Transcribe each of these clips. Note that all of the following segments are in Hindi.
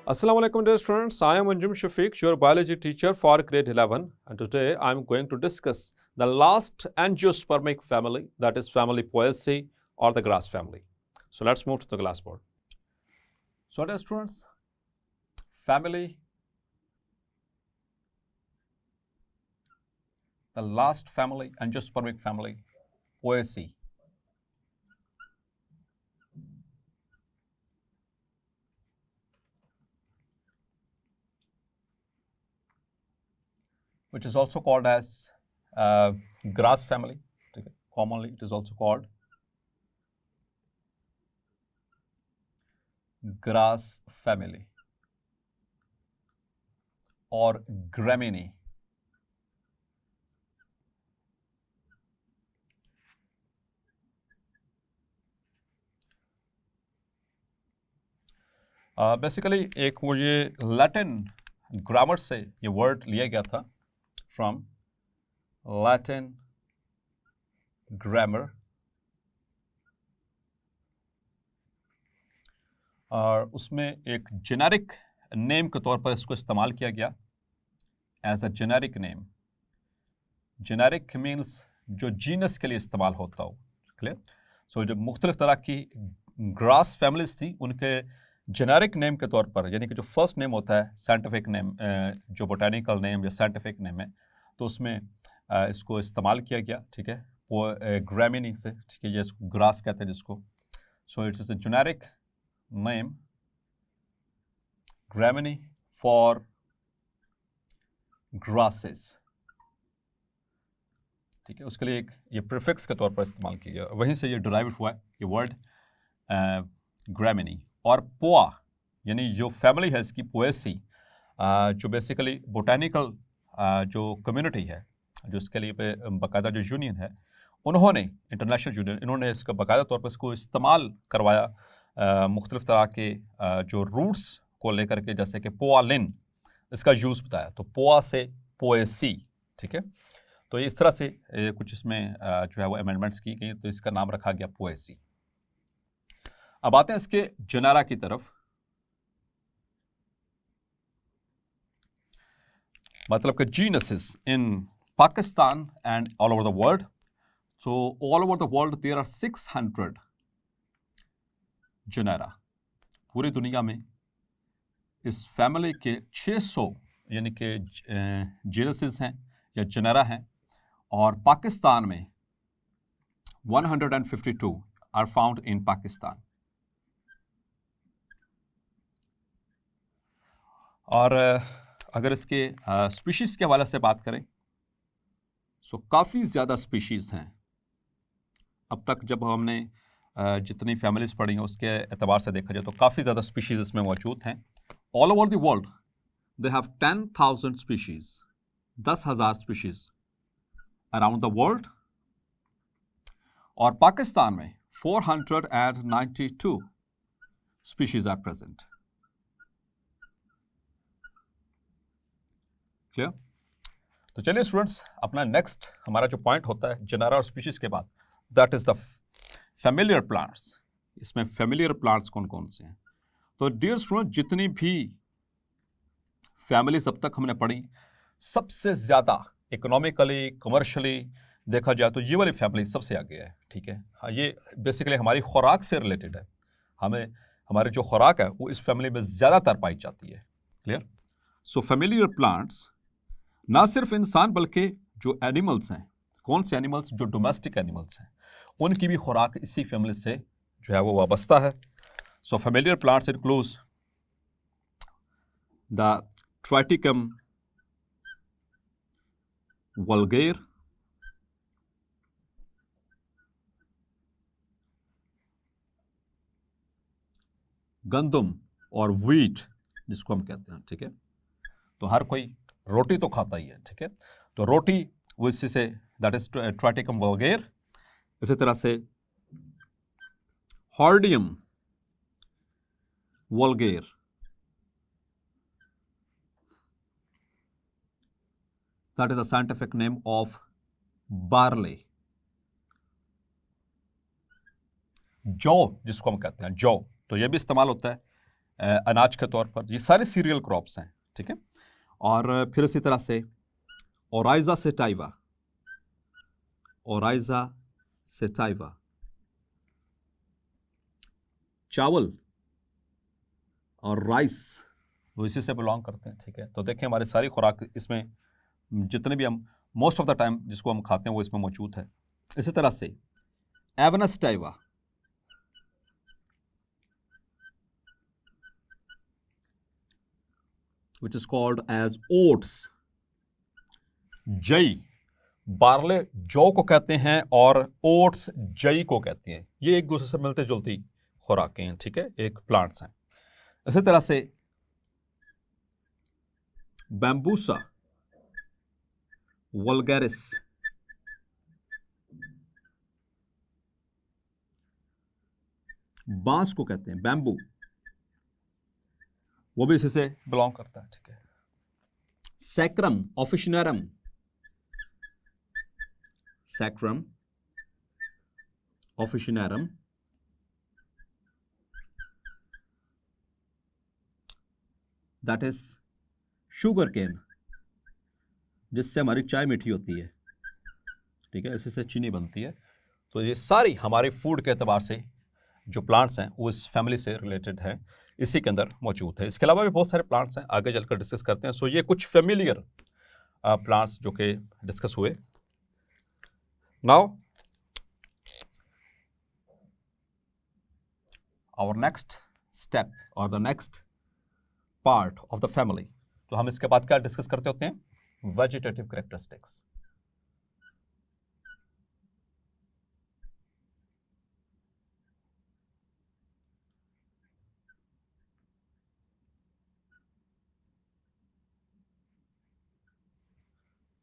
Assalamu alaikum dear students, I am Anjum Shafiq, your biology teacher for grade 11, and today I am going to discuss the last angiospermic family, that is family Poaceae or the grass family. So let's move to the class board. So dear students, family, the last family, angiospermic family, Poaceae. Which is also called as grass family. Commonly, it is also called grass family or Gramineae. Basically एक वो ये लैटिन ग्रामर से ये वर्ड लिया गया था फ्रॉम लैटिन ग्रामर, और उसमें एक जेनेरिक नेम के तौर पर इसको इस्तेमाल किया गया as a generic name. Generic means जो जीनस के लिए इस्तेमाल होता हो. क्लियर? सो जो मुख्तलिफ तरह की ग्रास फैमिलीज थी उनके जेनेरिक नेम के तौर पर, यानी कि जो फर्स्ट नेम होता है साइंटिफिक नेम, जो बोटानिकल नेम या साइंटिफिक नेम है, तो उसमें इसको इस्तेमाल किया गया. ठीक है, वो ग्रामिनी से, ठीक है, ये इसको ग्रास कहते हैं जिसको. So it's a generic name ग्रामिनी for grasses. ठीक है, उसके लिए एक ये प्रीफिक्स के तौर पर इस्तेमाल किया गया, वहीं से ये डिराइव हुआ है ये वर्ड ग्रामिनी. और पोआ यानी जो फैमिली है इसकी पोएसी, जो बेसिकली बोटानिकल जो कम्युनिटी है, जो इसके लिए पे बाकायदा जो यूनियन है, उन्होंने इंटरनेशनल यूनियन, इन्होंने इसका बाकायदा तौर पर इसको इस्तेमाल करवाया मुख्तलिफ तरह के जो रूट्स को लेकर के, जैसे कि पोआलिन, इसका यूज़ बताया. तो पोआ से पोएसी. ठीक है, तो इस तरह से कुछ इसमें जो है वो अमेंडमेंट्स की गई, तो इसका नाम रखा गया पोएसी. अब आते हैं इसके जेनेरा की तरफ. मतलब कि genuses in Pakistan and all over the world. So all over the world there are 600 genera. पूरी दुनिया में इस फैमिली के 600 यानी कि जीनसेस हैं या जेनेरा हैं, और पाकिस्तान में 152 आर फाउंड इन पाकिस्तान. और अगर इसके स्पीशीज़ के हवाले से बात करें, सो काफ़ी ज़्यादा स्पीशीज़ हैं. अब तक जब हमने जितनी फैमिलीज़ पढ़ी हैं उसके एतबार से देखा जाए तो काफ़ी ज़्यादा स्पीशीज़ इसमें मौजूद हैं. All over the world they have 10,000 species, 10,000 species around the world. और पाकिस्तान में 492 स्पीशीज़ आर प्रेजेंट. क्लियर? तो चलिए स्टूडेंट्स, अपना नेक्स्ट हमारा जो पॉइंट होता है जेनेरा और स्पीशीज के बाद, that is the familiar plants. इसमें फैमिलियर प्लांट्स कौन कौन से हैं? तो डियर स्टूडेंट, जितनी भी फैमिलीज अब तक हमने पढ़ी, सबसे ज़्यादा इकोनॉमिकली, कमर्शियली देखा जाए तो ये वाली फैमिली सबसे आगे है. ठीक है, हाँ, ये बेसिकली हमारी खुराक से रिलेटेड है. हमारी जो खुराक है वो इस फैमिली में ज़्यादातर पाई जाती है. क्लियर? सो फैमिलियर प्लांट्स ना सिर्फ इंसान बल्कि जो एनिमल्स हैं, कौन से एनिमल्स, जो डोमेस्टिक एनिमल्स हैं, उनकी भी खुराक इसी फैमिली से जो है वो वाबस्ता है. So familiar plants includes the triticum vulgare, गंदम और व्हीट जिसको हम कहते हैं. ठीक है, तो हर कोई रोटी तो खाता ही है. ठीक है, तो रोटी वो इसी से, दैट इज ट्राइटिकम वल्गेर. इसी तरह से hordeum vulgare, that is the scientific name of barley. जौ जिसको हम कहते हैं जौ, तो यह भी इस्तेमाल होता है अनाज के तौर पर, ये सारे सीरियल क्रॉप्स हैं, ठीक है। और फिर इसी तरह से ओराइजा सेटाइवा, ओराइजा सेटाइवा, चावल और राइस वो इसी से बिलोंग करते हैं, ठीक है। तो देखें हमारी सारी खुराक इसमें, जितने भी हम मोस्ट ऑफ द टाइम जिसको हम खाते हैं वो इसमें मौजूद है। इसी तरह से एवना sativa, which is called as oats, जई, बार्ले जौ को कहते हैं और ओट्स जई को कहते हैं। ये एक दूसरे से मिलते जुलती खुराकें हैं, ठीक है, एक प्लांट्स हैं। इसी तरह से बैम्बूसा वल्गैरिस, बांस को कहते हैं बैम्बू, वो भी इसी से बिलोंग करता है, ठीक है। Saccharum officinarum, saccharum officinarum, that is sugar cane, जिससे हमारी चाय मीठी होती है, ठीक है, इसी से चीनी बनती है। तो ये सारी हमारे फूड के एतबार से जो प्लांट्स हैं वो इस फैमिली से रिलेटेड है, इसी के अंदर मौजूद है। इसके अलावा भी बहुत सारे प्लांट्स हैं, आगे चलकर डिस्कस करते हैं। सो ये कुछ फेमिलियर प्लांट्स जो कि डिस्कस हुए। नाउ आवर नेक्स्ट स्टेप और the next part of the family, तो हम इसके बाद क्या डिस्कस करते होते हैं, वेजिटेटिव कैरेक्टरिस्टिक्स।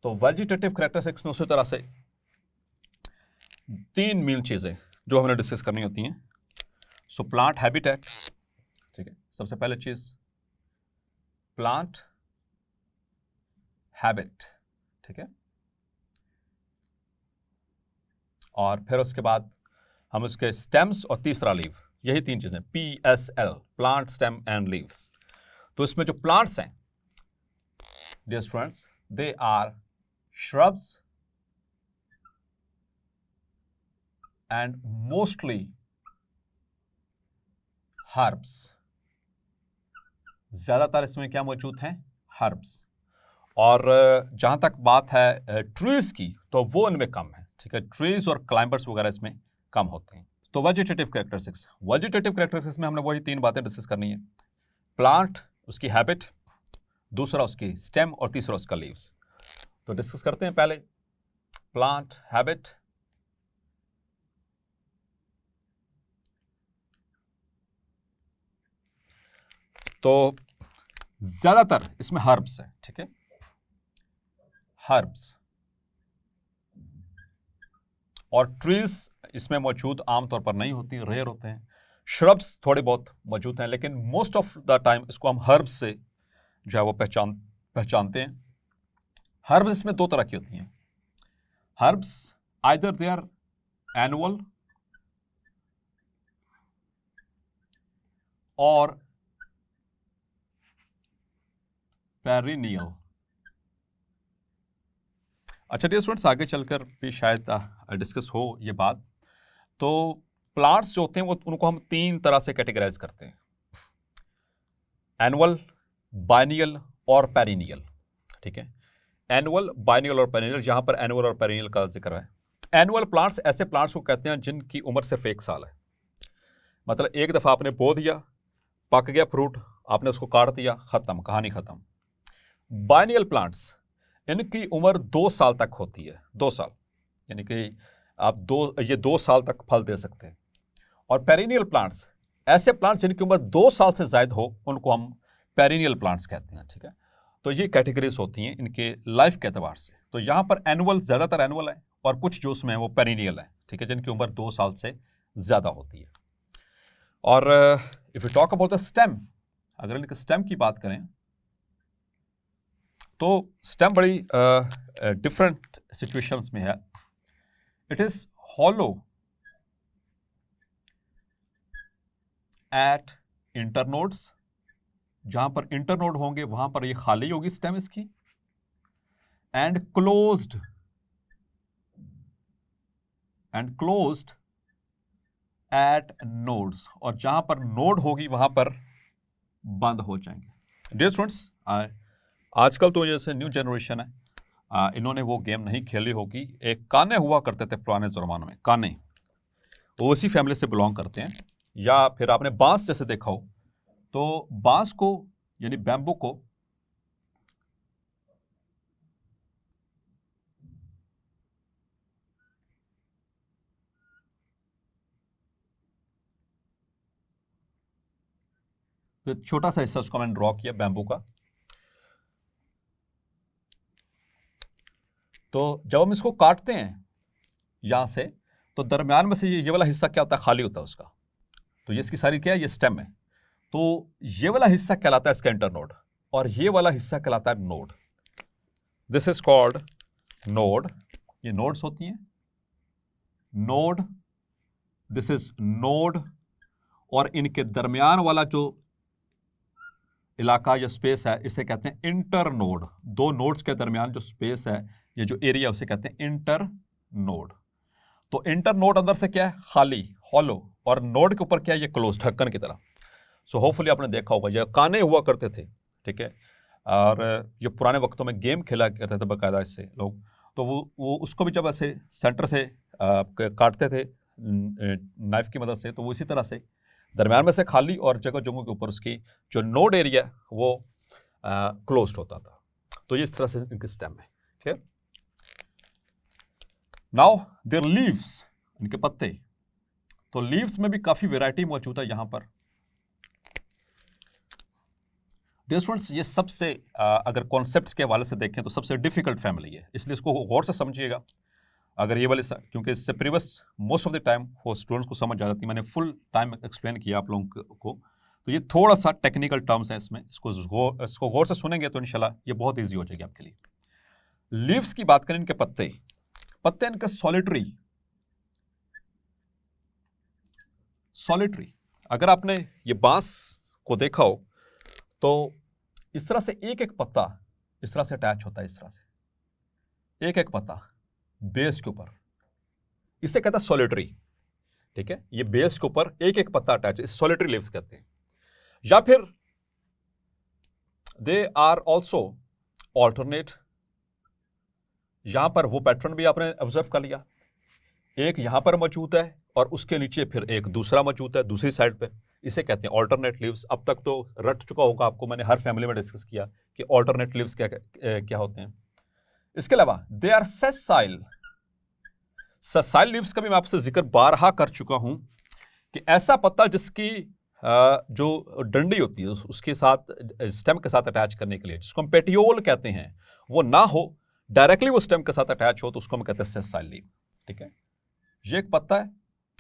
तो वेजिटेटिव कैरेक्टरिस्टिक्स में उसी तरह से तीन मेन चीजें जो हमने डिस्कस करनी होती हैं। सो प्लांट हैबिटेट, ठीक है, सबसे पहले चीज प्लांट हैबिट, ठीक है। और फिर उसके बाद हम उसके स्टेम्स और तीसरा लीव, यही तीन चीजें, PSL, plant stem and leaves. तो इसमें जो प्लांट्स हैं dear students, they are shrubs and mostly herbs, ज्यादातर इसमें क्या मौजूद हैं, हर्ब्स। और जहां तक बात है ट्रीज की, तो वो इनमें कम है, ठीक है, ट्रीज और क्लाइंबर्स वगैरह इसमें कम होते हैं। तो वेजिटेटिव कैरेक्टरिस्टिक्स, वेजिटेटिव कैरेक्टरिस्टिक्स में हमने वही तीन बातें डिस्कस करनी है, प्लांट, उसकी हैबिट, दूसरा उसकी स्टेम और तीसरा उसका लीव्स। तो डिस्कस करते हैं पहले प्लांट हैबिट। तो ज्यादातर इसमें हर्ब्स है, ठीक है, हर्ब्स और ट्रीज इसमें मौजूद आमतौर पर नहीं होती, रेयर होते हैं। श्रब्स थोड़े बहुत मौजूद हैं, लेकिन मोस्ट ऑफ द टाइम इसको हम हर्ब्स से जो है वो पहचानते हैं। हर्ब्स इसमें दो तरह की होती हैं। Herbs either they are annual और पेरिनियल। अच्छा डियर स्टूडेंट्स, आगे चलकर भी शायद डिस्कस हो ये बात। तो प्लांट्स जो होते हैं वो उनको हम तीन तरह से कैटेगराइज करते हैं, एनुअल, बाइनियल और पेरिनियल, ठीक है। एनुअल, बाइनियल और पेरिनियल, यहां पर एनुअल और पेरिनियल का जिक्र है। एनुअल प्लांट्स ऐसे प्लांट्स को कहते हैं जिनकी उम्र सिर्फ 1 साल है, मतलब एक दफा आपने बो दिया, पक गया फ्रूट, आपने उसको काट दिया, खत्म, कहानी खत्म। बाइनियल प्लांट्स, इनकी उम्र 2 साल तक होती है, 2 साल, यानी कि आप 2 साल तक फल दे सकते हैं। और पेरिनियल प्लांट्स, ऐसे प्लांट्स जिनकी उम्र 2 साल से ज्यादा हो, उनको हम पेरिनियल प्लांट्स कहते हैं, ठीक है। तो ये कैटेगरीज होती हैं इनके लाइफ के एतबार से। तो यहाँ पर एनुअल, ज्यादातर एनुअल है, और कुछ जो उसमें है वो पेरिनियल है, ठीक है, जिनकी उम्र 2 साल से ज्यादा होती है। और if you talk about the stem, अगर इनके स्टेम की बात करें तो स्टेम बड़ी डिफरेंट सिचुएशंस में है। It is hollow at internodes जहां पर इंटरनोड होंगे वहां पर ये खाली होगी स्टेम इसकी, एंड क्लोज्ड एट नोड्स, और जहां पर नोड होगी वहां पर बंद हो जाएंगे। डियर स्टूडेंट्स, आजकल तो जैसे न्यू जनरेशन है, इन्होंने वो गेम नहीं खेली होगी। एक काने हुआ करते थे पुराने ज़माने में, काने, वो उसी फैमिली से बिलोंग करते हैं। या फिर आपने बांस जैसे देखा हो, तो बांस को यानी बैम्बू को तो छोटा सा हिस्सा उसको मैंने ड्रॉ किया बैम्बू का। तो जब हम इसको काटते हैं यहां से, तो दरम्यान में से ये वाला हिस्सा क्या होता है, खाली होता है उसका। तो ये इसकी सारी क्या है, ये स्टेम है। तो ये वाला हिस्सा कहलाता है इसका इंटरनोड, और ये वाला हिस्सा कहलाता है node. This is called node. ये नोड्स होती हैं, नोड, दिस इज नोड, और इनके दरमियान वाला जो इलाका या स्पेस है इसे कहते हैं इंटर नोड। दो नोड्स के दरमियान जो स्पेस है, ये जो एरिया, उसे कहते हैं इंटर नोड। तो इंटर नोड अंदर से क्या है, खाली, हॉलो, और नोड के ऊपर क्या है, ये क्लोज, ढक्कन की तरह। सो होपफुली आपने देखा होगा, ये काने हुआ करते थे, ठीक है। और ये पुराने वक्तों में गेम खेला करते थे बाकायदा इससे लोग। तो वो उसको भी जब ऐसे सेंटर से काटते थे नाइफ की मदद से, तो वो इसी तरह से दरम्यान में से खाली और जगह जगहों के ऊपर उसकी जो नोड एरिया वो क्लोज्ड होता था। तो ये इस तरह से इनकी स्टेम है, ठीक है। नाउ देयर लीव्स, इनके पत्ते। तो लीव्स में भी काफी वैरायटी मौजूद है यहां पर। डियर स्टूडेंट्स, ये सबसे अगर कॉन्सेप्ट्स के हवाले से देखें तो सबसे डिफिकल्ट फैमिली है, इसलिए इसको गौर से समझिएगा। अगर ये वाले, क्योंकि इससे previous most of the time वो स्टूडेंट्स को समझ आ जाती है, मैंने फुल टाइम एक्सप्लेन किया आप लोगों को। तो ये थोड़ा सा टेक्निकल टर्म्स हैं इसमें, इसको गौर से सुनेंगे तो इंशाल्लाह ये बहुत ईजी हो जाएगी आपके लिए। लीव्स की बात करें, इनके पत्ते इनके सॉलिटरी। अगर आपने ये बांस को देखा हो तो इस तरह से एक एक पत्ता इस तरह से अटैच होता है, इस तरह से एक एक पत्ता बेस के ऊपर, इसे कहता है सॉलिटरी, ठीक है। ये बेस के ऊपर एक एक पत्ता अटैच है, इस सॉलिटरी लीव्स कहते हैं। या फिर दे आर ऑल्सो ऑल्टरनेट। यहां पर वो पैटर्न भी आपने ऑब्जर्व कर लिया, एक यहां पर मौजूद है और उसके नीचे फिर एक दूसरा मौजूद है दूसरी साइड पे, इसे कहते हैं ऑल्टरनेट लीव्स। अब तक तो रट चुका होगा आपको, मैंने हर फैमिली में डिस्कस किया कि ऑल्टरनेट लीव्स क्या होते हैं। इसके अलावा दे आर सेसाइल लीव्स का भी मैं आपसे जिक्र बारहा कर चुका हूं कि ऐसा पत्ता जिसकी जो डंडी होती है उसके साथ स्टेम के साथ अटैच करने के लिए, जिसको हम पेटियोल कहते हैं, वो ना हो, डायरेक्टली वो स्टेम के साथ अटैच हो, तो उसको हम कहते हैं सेसाइल लीव, ठीक है। ये एक पत्ता है,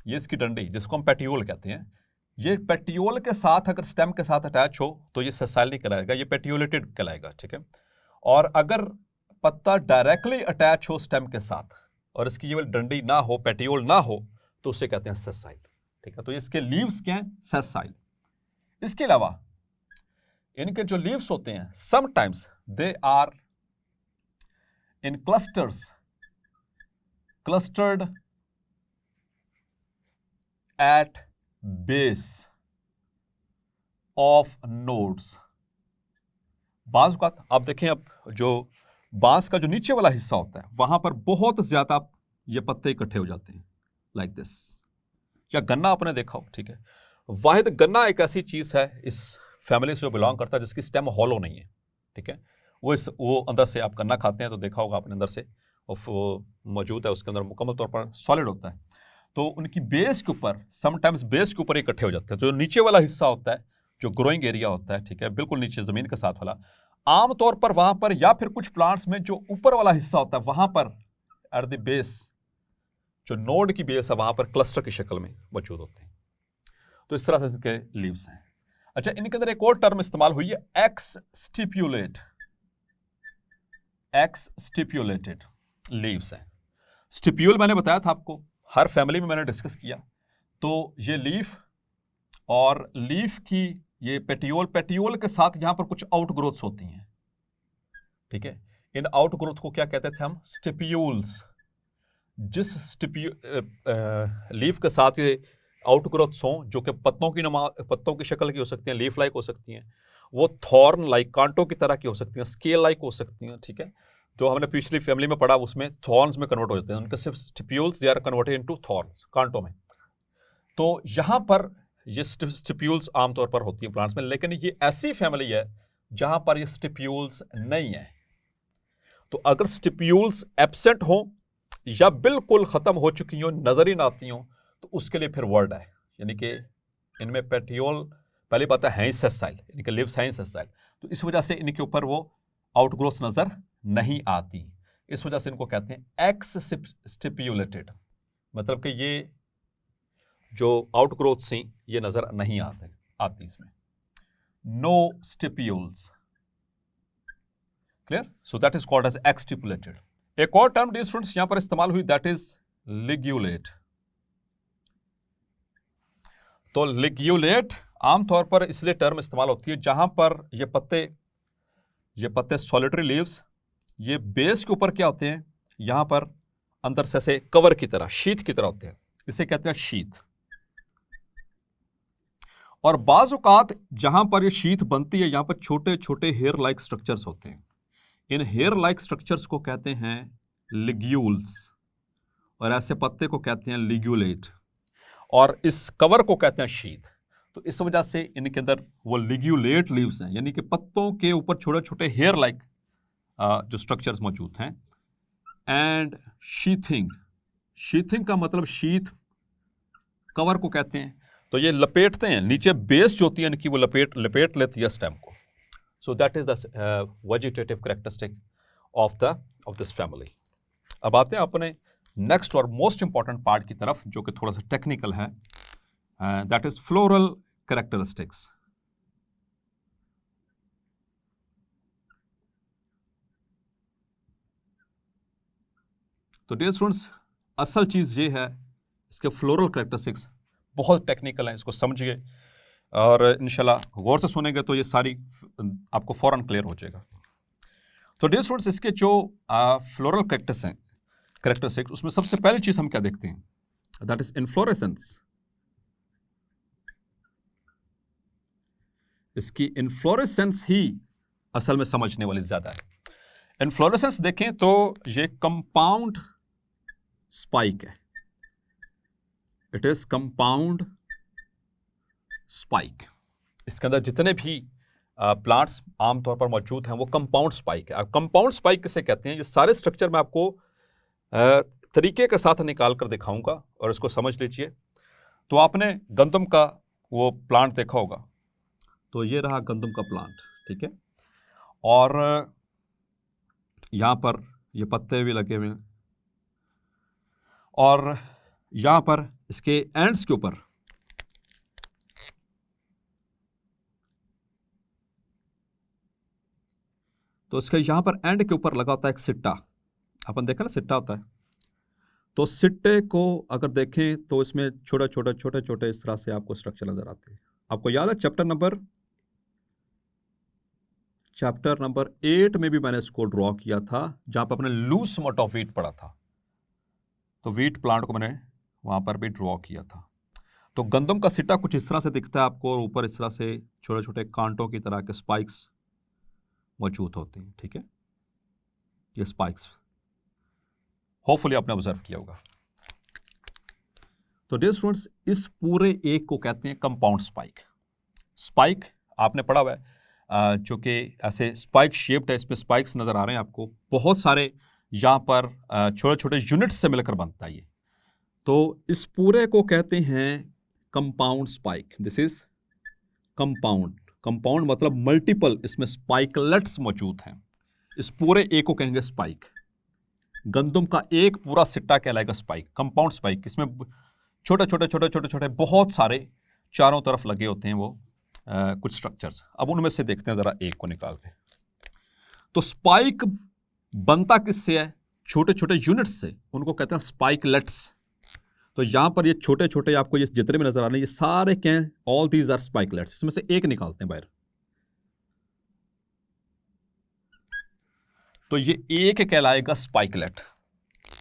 ये इसकी डंडी जिसको हम पेटियोल कहते हैं, ये पेटियोल के साथ अगर स्टेम के साथ अटैच हो तो ये सेसाइल नहीं कहलाएगा, ये पेटियोलेटेड कहलाएगा, ठीक है। और अगर पत्ता डायरेक्टली अटैच हो स्टेम के साथ और इसकी ये वाली डंडी ना हो, पेटियोल ना हो, तो उसे कहते हैं सेसाइल, ठीक है। तो इसके लीव्स क्या हैं, सेसाइल। इसके अलावा इनके जो लीव्स होते हैं, sometimes they are in clustered at base of nodes. बांस का आप देखें, अब जो बांस का जो नीचे वाला हिस्सा होता है वहां पर बहुत ज्यादा ये पत्ते इकट्ठे हो जाते हैं, लाइक दिस। या गन्ना आपने देखा हो, ठीक है। वाहिद गन्ना एक ऐसी चीज है इस फैमिली से जो बिलोंग करता है जिसकी स्टेम हॉलो नहीं है, ठीक है। वो अंदर से आप गन्ना खाते हैं तो देखा होगा आपने, अंदर से वो मौजूद है, उसके अंदर मुकम्मल तौर पर सॉलिड होता है। तो उनकी बेस के ऊपर, समटाइम्स बेस के ऊपर इकट्ठे हो जाते हैं। जो नीचे वाला हिस्सा होता है, जो ग्रोइंग एरिया होता है, ठीक है, बिल्कुल नीचे जमीन के साथ वाला, आमतौर पर वहां पर, या फिर कुछ प्लांट्स में जो ऊपर वाला हिस्सा होता है वहां पर एट द बेस, जो नोड की बेस है वहां पर क्लस्टर की शक्ल में मौजूद होते हैं। तो इस तरह से इनके लीव्स हैं। अच्छा, इनके अंदर एक और टर्म इस्तेमाल हुई है, एक्स स्टिप्यूलेटेड लीव्स हैं। स्टिप्यूल मैंने बताया था आपको, हर फैमिली में मैंने डिस्कस किया। तो ये लीफ और लीफ की ये पेटियोल के साथ यहां पर कुछ आउटग्रोथ्स होती हैं, ठीक है। इन आउटग्रोथ को क्या कहते थे हम? स्टिप्यूल्स। जिस लीफ के साथ ये आउटग्रोथ्स हों, जो कि पत्तों की शक्ल की हो सकती हैं, लीफ लाइक हो सकती हैं, वो थॉर्न लाइक, कांटों की तरह की हो सकती हैं, स्केल लाइक हो सकती हैं, ठीक है। जो हमने पिछली फैमिली में पढ़ा उसमें थॉर्न्स में कन्वर्ट हो जाते हैं, उनके सिर्फ stipules, they are converted into thorns, कांटों में। तो यहां पर ये स्टिप्यूल्स आमतौर पर होती है प्लांट्स में, लेकिन ये ऐसी फैमिली है जहां पर ये स्टिप्यूल्स नहीं है। तो अगर स्टिप्यूल्स एब्सेंट हो या बिल्कुल खत्म हो चुकी हो, नजर ही ना आती हो, तो उसके लिए फिर वर्ड है, यानी कि इनमें पेटियोल पहली बात है ही सेसाइल, यानी कि लिव्स हैं ही सेसाइल, तो इस वजह से इनके ऊपर वो आउटग्रोथ नजर नहीं आती। इस वजह से इनको कहते हैं एक्स स्टिप्यूलेटेड, मतलब कि ये जो आउटग्रोथ थी ये नजर नहीं आती इसमें। No stipules, clear? So that is called as ex stipulate. एक और टर्म डियर स्टूडेंट्स यहां पर इस्तेमाल हुई, दैट इज लिग्यूलेट। तो लिग्यूलेट आमतौर पर इसलिए टर्म इस्तेमाल होती है जहां पर ये पत्ते सॉलिटरी लीव्स, ये बेस के ऊपर क्या होते हैं, यहां पर अंदर से कवर की तरह, शीथ की तरह होते हैं, इसे कहते हैं शीथ। और बाज़ औक़ात जहां पर ये शीथ बनती है, यहां पर छोटे छोटे हेयर लाइक स्ट्रक्चर्स होते हैं। इन हेयर लाइक स्ट्रक्चर्स को कहते हैं लिग्यूल्स, और ऐसे पत्ते को कहते हैं लिग्यूलेट, और इस कवर को कहते हैं शीथ। तो इस वजह से इनके अंदर वो लिग्यूलेट लीव्स हैं, यानी कि पत्तों के ऊपर छोटे छोटे हेयर लाइक जो स्ट्रक्चर्स मौजूद हैं। एंड शीथिंग का मतलब शीथ, कवर को कहते हैं। तो ये लपेटते हैं, नीचे बेस जो होती है इनकी वो लपेट लेती है स्टेम को। सो that is the vegetative characteristic of this family. अब आते हैं अपने नेक्स्ट और मोस्ट इंपॉर्टेंट पार्ट की तरफ, जो कि थोड़ा सा टेक्निकल है, दैट इज फ्लोरल कैरेक्टरिस्टिक्स। तो डियर स्टूडेंट्स, असल चीज ये है, इसके फ्लोरल कैरेक्टरिस्टिक्स बहुत टेक्निकल हैं, इसको समझिए और इंशाल्लाह गौर से सुनेंगे तो ये सारी आपको फौरन क्लियर हो जाएगा। तो डियर स्टूडेंट्स, इसके जो फ्लोरल कैरेक्टरिस्टिक्स, उसमें सबसे पहली चीज हम क्या देखते हैं, दैट इज इन्फ्लोरेसेंस। इसकी इन्फ्लोरेसेंस ही असल में समझने वाली ज्यादा है। इन्फ्लोरेसेंस देखें तो ये कंपाउंड स्पाइक है, इट इज कंपाउंड स्पाइक। इसके अंदर जितने भी प्लांट्स आमतौर पर मौजूद हैं वो कंपाउंड स्पाइक है। कंपाउंड स्पाइक किसे कहते हैं, ये सारे स्ट्रक्चर मैं आपको तरीके के साथ निकाल कर दिखाऊंगा और इसको समझ लीजिए। तो आपने गंदम का वो प्लांट देखा होगा, तो ये रहा गंदम का प्लांट, ठीक है, और यहां पर ये पत्ते भी लगे हुए हैं, और यहां पर इसके एंड्स के ऊपर तो इसके यहां पर एंड के ऊपर लगा होता है एक सिट्टा। अपन देखा ना, सिट्टा होता है। तो सिट्टे को अगर देखें तो इसमें छोटे छोटे इस तरह से आपको स्ट्रक्चर नजर आते हैं। आपको याद है चैप्टर नंबर 8 में भी मैंने इसको ड्रॉ किया था, जहां पर अपने लूज मट ऑफ वीट पढ़ा था। तो वीट प्लांट को मैंने वहां पर भी ड्रॉ किया था। तो गंदम का सिट्टा कुछ इस तरह से दिखता है आपको, और ऊपर इस तरह से छोटे छोटे कांटों की तरह के स्पाइक्स मौजूद होते हैं, ठीक है, ये स्पाइक्स होपफुली आपने ऑब्जर्व किया होगा। तो डियर स्टूडेंट्स, इस पूरे एक को कहते हैं कंपाउंड स्पाइक। स्पाइक आपने पढ़ा हुआ है, जो कि ऐसे स्पाइक शेप्ड है, इसमें स्पाइक्स नजर आ रहे हैं आपको बहुत सारे, यहां पर छोटे छोटे यूनिट्स से मिलकर बनता है ये। तो इस पूरे को कहते हैं compound spike. This is compound मतलब मल्टीपल, इसमें स्पाइकलेट्स मौजूद हैं। इस पूरे एक को कहेंगे स्पाइक। गंदम का एक पूरा सिट्टा कहलाएगा स्पाइक, कंपाउंड स्पाइक। इसमें छोटे छोटे बहुत सारे चारों तरफ लगे होते हैं वो कुछ स्ट्रक्चर्स। अब उनमें से देखते हैं जरा एक को निकाल के। तो स्पाइक बनता किससे है? छोटे छोटे यूनिट्स से, उनको कहते हैं स्पाइकलेट्स। तो यहाँ पर ये छोटे छोटे आपको ये जितने भी नजर आ रहे हैं ये सारे क्या हैं, ऑल दीज आर स्पाइकलेट्स। इसमें से एक निकालते हैं बाहर। तो ये एक कहलाएगा स्पाइकलेट।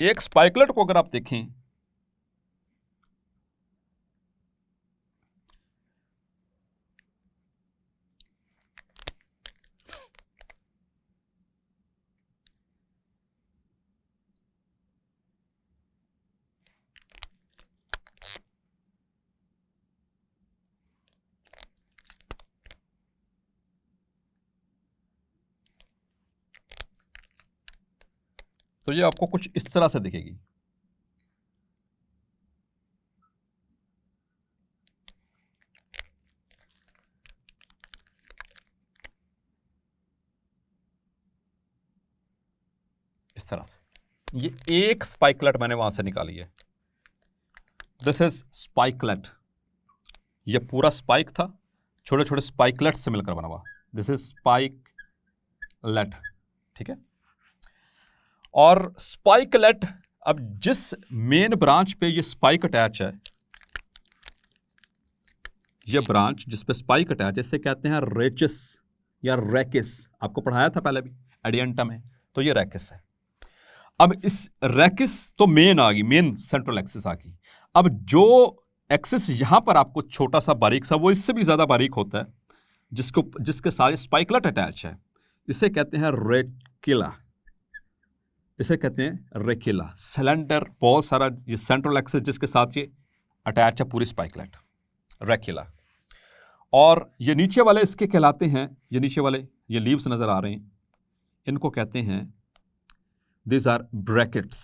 एक स्पाइकलेट को अगर आप देखें तो ये आपको कुछ इस तरह से दिखेगी। इस तरह से ये एक स्पाइकलेट मैंने वहां से निकाली है। This is spikelet. ये पूरा स्पाइक था, छोटे छोटे स्पाइकलेट से मिलकर बना हुआ। दिस इज स्पाइकलेट, ठीक है। और स्पाइकलेट, अब जिस मेन ब्रांच पे ये स्पाइक अटैच है, ये ब्रांच जिस पे स्पाइक अटैच है, इसे कहते हैं रेचिस या रैकिस। आपको पढ़ाया था पहले भी एडियंटम में, तो ये रैकिस है। अब इस रैकिस तो मेन आ गई, मेन सेंट्रल एक्सिस आ गई। अब जो एक्सिस यहां पर आपको छोटा सा बारीक सा, वो इससे भी ज्यादा बारीक होता है, जिसके साथ स्पाइकलेट अटैच है, इसे कहते हैं रेकिला। इसे कहते हैं रेकिला, सिलेंडर, बहुत सारा ये सेंट्रल एक्सिस जिसके साथ ये अटैच है पूरी स्पाइकलेट, रेकिला। और ये नीचे वाले इसके कहलाते हैं, ये नीचे वाले ये लीव्स नजर आ रहे हैं, इनको कहते हैं These are brackets.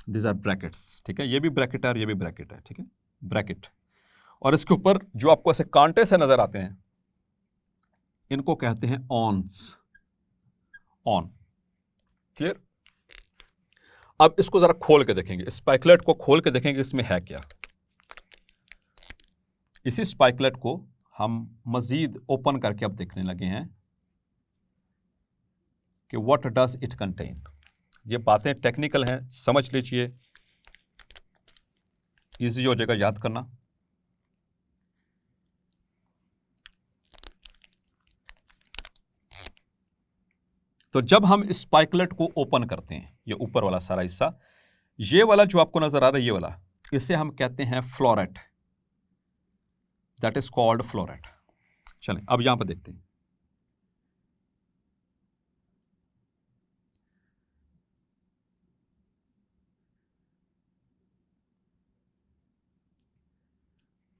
These are brackets, ठीक है। ये भी ब्रैकेट है और ये भी ब्रैकेट है, ठीक है, ब्रैकेट। और इसके ऊपर जो आपको ऐसे कांटे से नजर आते हैं, इनको कहते हैं ऑन्स, ऑन। क्लियर। अब इसको जरा खोल के देखेंगे, स्पाइकलेट को खोल के देखेंगे इसमें है क्या। इसी स्पाइकलेट को हम मजीद ओपन करके अब देखने लगे हैं कि व्हाट डज इट कंटेन। ये बातें टेक्निकल हैं, समझ लीजिए, इजी हो जाएगा याद करना। तो जब हम स्पाइकलेट को ओपन करते हैं, ये ऊपर वाला सारा हिस्सा, ये वाला जो आपको नजर आ रहा है, ये वाला, इसे हम कहते हैं floret. That is called floret. चलें अब यहां पर देखते हैं।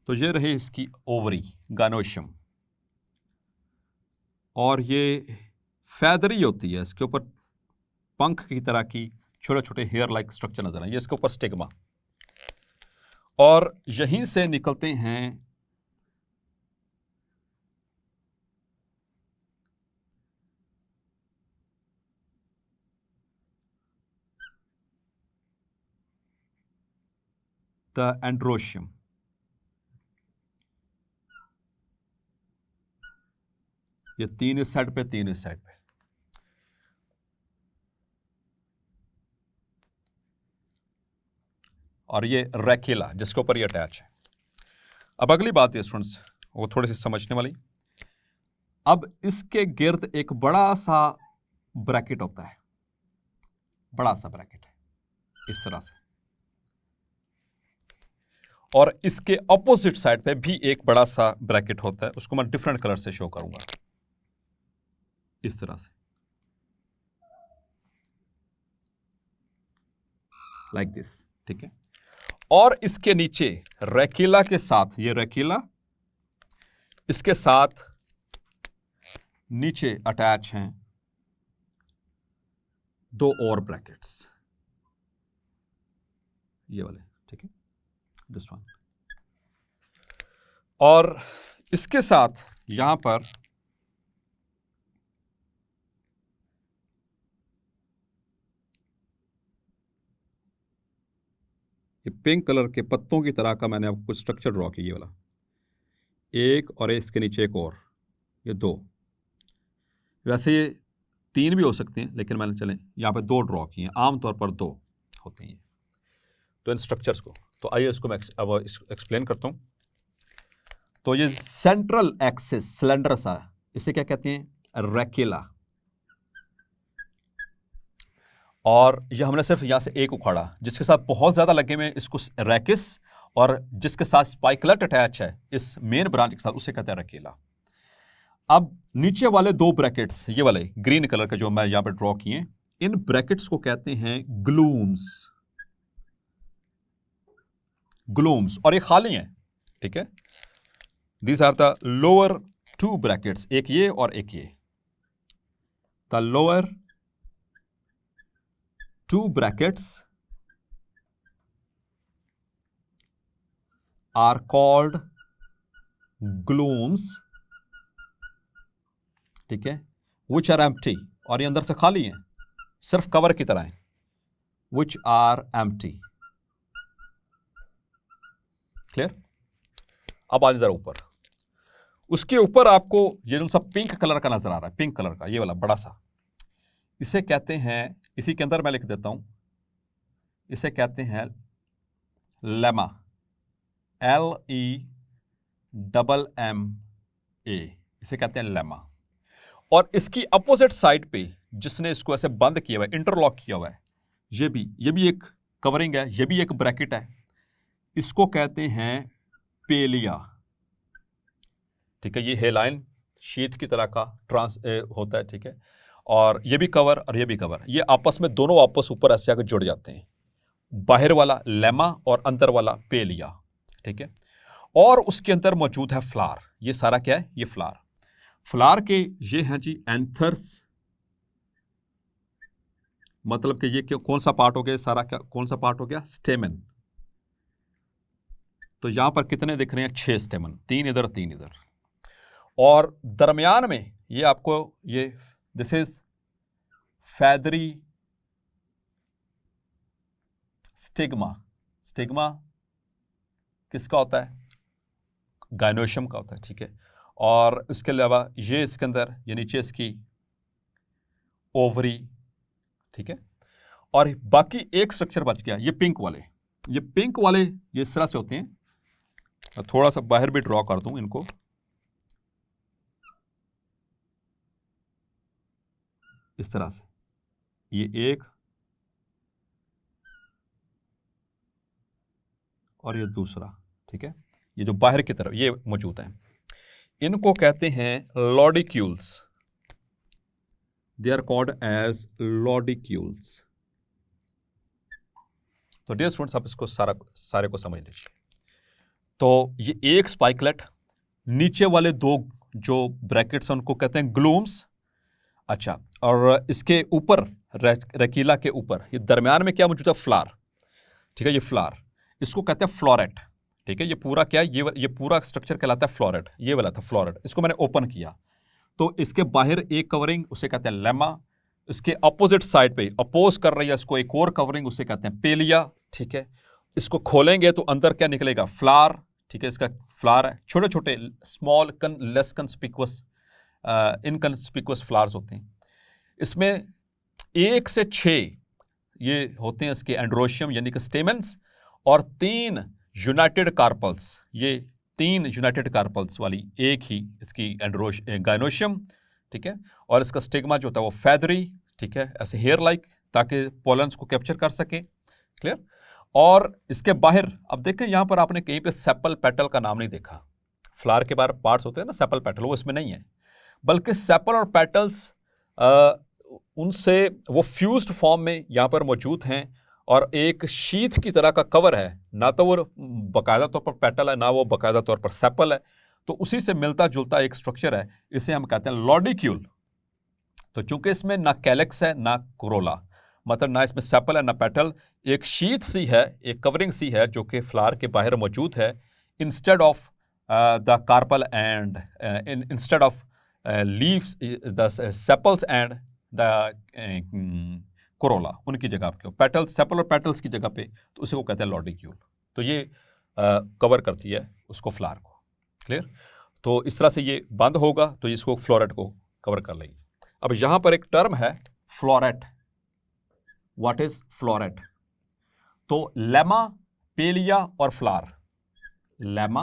तो ये रही इसकी ओवरी, गानोशियम, और ये फैदरी होती है, इसके ऊपर पंख की तरह की छोटे छोटे हेयर लाइक स्ट्रक्चर नजर आए, ये इसके ऊपर स्टिग्मा, और यहीं से निकलते हैं द एंड्रोशियम। ये तीन इस साइड पे, तीन इस साइड पे, और ये रेकिला जिसके ऊपर ये अटैच है। अब अगली बात है स्टूडेंट्स, वो थोड़ी सी समझने वाली। अब इसके गिर्द एक बड़ा सा ब्रैकेट होता है, बड़ा सा ब्रैकेट है इस तरह से, और इसके ऑपोजिट साइड पे भी एक बड़ा सा ब्रैकेट होता है, उसको मैं डिफरेंट कलर से शो करूंगा इस तरह से, लाइक दिस, ठीक है। और इसके नीचे रेकिला के साथ, ये रेकिला, इसके साथ नीचे अटैच हैं दो और ब्रैकेट्स, ये वाले, ठीक है, दिस वन। और इसके साथ यहां पर ये पिंक कलर के पत्तों की तरह का मैंने आपको स्ट्रक्चर ड्रॉ किया, ये वाला एक, और इसके नीचे एक और, ये दो। वैसे ये तीन भी हो सकते हैं, लेकिन मैंने चलें यहाँ पे दो ड्रॉ किए हैं, आमतौर पर दो होते हैं। तो इन स्ट्रक्चर्स को, तो आइए इसको मैं अब एक्सप्लेन करता हूँ। तो ये सेंट्रल एक्सिस सिलेंडर सा, इसे क्या कहते हैं? रेक्यूला। और ये हमने सिर्फ यहां से एक उखाड़ा, जिसके साथ बहुत ज्यादा लगे हुए इसको रेकिस, और जिसके साथ स्पाइकलेट अटैच है इस मेन ब्रांच के साथ, उसे कहते हैं रेक्यूला। अब नीचे वाले दो ब्रैकेट्स, ये वाले ग्रीन कलर के जो मैं यहां पे ड्रॉ किए, इन ब्रैकेट्स को कहते हैं ग्लूम्स। ग्लूम्स, और ये खाली हैं, ठीक है। These are the lower two brackets, एक ये और एक ये। The lower two brackets are called glumes, ठीक है, विच आर एम्प्टी, और ये अंदर से खाली हैं, सिर्फ कवर की तरह हैं, विच आर एम्प्टी। क्लियर? अब आज जरा ऊपर, उसके ऊपर आपको ये जो सा पिंक कलर का नजर आ रहा है, पिंक कलर का ये वाला बड़ा सा, इसे कहते हैं, इसी के अंदर मैं लिख देता हूं, इसे कहते हैं लेमा, LEMMA, इसे कहते हैं लेमा। और इसकी अपोजिट साइड पे जिसने इसको ऐसे बंद किया हुआ है, इंटरलॉक किया हुआ है, ये भी एक कवरिंग है, ये भी एक ब्रैकेट है, इसको कहते हैं पेलिया, ठीक है। ये हेलाइन शीट की तरह का होता है, ठीक है। और ये भी कवर और ये भी कवर, ये आपस में दोनों आपस ऊपर ऐसे आकर जुड़ जाते हैं, बाहर वाला लेमा और अंदर वाला पेलिया, ठीक है। और उसके अंदर मौजूद है फ्लावर। ये सारा क्या है? ये फ्लावर। फ्लावर के ये हैं जी एंथर्स, मतलब कि ये कौन सा पार्ट हो गया सारा, क्या कौन सा पार्ट हो गया? स्टेमन। तो यहां पर कितने दिख रहे हैं? 6 स्टेमन, 3 इधर 3 इधर। और दरमियान में ये आपको ये दिस इज फैदरी स्टिग्मा। स्टिग्मा किसका होता है? गायनोशियम का होता है, ठीक है। और इसके अलावा ये इसके अंदर, ये नीचे इसकी ओवरी, ठीक है। और बाकी एक स्ट्रक्चर बच गया, ये पिंक वाले। ये पिंक वाले ये इस तरह से होते हैं, मैं थोड़ा सा बाहर भी ड्रॉ कर दूं इनको, इस तरह से, ये एक और ये दूसरा, ठीक है। ये जो बाहर की तरफ ये मौजूद है, इनको कहते हैं lodicules. They are called as lodicules. तो डियर स्टूडेंट्स, आप इसको सारे को समझ लीजिए। तो ये एक स्पाइकलेट, नीचे वाले दो जो ब्रैकेट्स हैं उनको कहते हैं ग्लूम्स। अच्छा, और इसके ऊपर रेकीला के ऊपर ये दरमियान में क्या मौजूद है? फ्लावर, ठीक है। ये फ्लावर, इसको कहते हैं फ्लोरेट, ठीक है। ये पूरा क्या है? ये पूरा स्ट्रक्चर कहलाता है फ्लोरेट। ये वाला था फ्लोरेट, इसको मैंने ओपन किया तो इसके बाहर एक कवरिंग, उसे कहते हैं लेमा। इसके अपोजिट साइड पे अपोज कर रही है इसको एक और कवरिंग, उसे कहते हैं पेलिया, ठीक है। इसको खोलेंगे तो अंदर क्या निकलेगा? फ्लावर, ठीक है। इसका फ्लावर है, छोटे छोटे स्मॉल लेस कंस्पिकुअस इनकंस्पिकुअस फ्लावर्स होते हैं। इसमें 1 से 6 ये होते हैं इसके एंड्रोशियम यानी कि स्टेमेंस, और 3 यूनाइटेड कार्पल्स। ये 3 यूनाइटेड कार्पल्स वाली एक ही इसकी गायनोशियम, ठीक है। और इसका स्टिग्मा जो होता है वो फैदरी, ठीक है, ऐसे हेयर लाइक, ताकि पोलन्स को कैप्चर कर सके। क्लियर? और इसके बाहर अब देखें, यहां पर आपने कहीं पे सेपल पेटल का नाम नहीं देखा। फ्लावर के बाहर पार्ट्स होते हैं ना सेपल पेटल, वो इसमें नहीं है, बल्कि सेपल और पेटल्स उनसे वो फ्यूज्ड फॉर्म में यहां पर मौजूद हैं, और एक शीथ की तरह का कवर है, ना तो वो बाकायदा तौर पर पेटल है, ना वो बाकायदा तौर पर सेपल है। तो उसी से मिलता जुलता एक स्ट्रक्चर है, इसे हम कहते हैं लॉडिक्यूल। तो चूंकि इसमें ना कैलेक्स है ना कोरोला, मतलब ना इसमें सेपल है ना पेटल, एक शीथ सी है, एक कवरिंग सी है जो कि फ्लावर के बाहर मौजूद है, instead of the carpal and instead of leaves the sepals and the Corolla, उनकी जगह पे पेटल, सेपल और पेटल्स की जगह पे, तो उसे वो कहते हैं लॉडिक्यूल। तो ये कवर करती है उसको, फ्लावर को। क्लियर? तो इस तरह से ये बंद होगा तो इसको फ्लोरेट को कवर कर लेगी। अब यहां पर एक टर्म है फ्लोरेट। What is floret? तो लेमा, पेलिया और फ्लावर। लेमा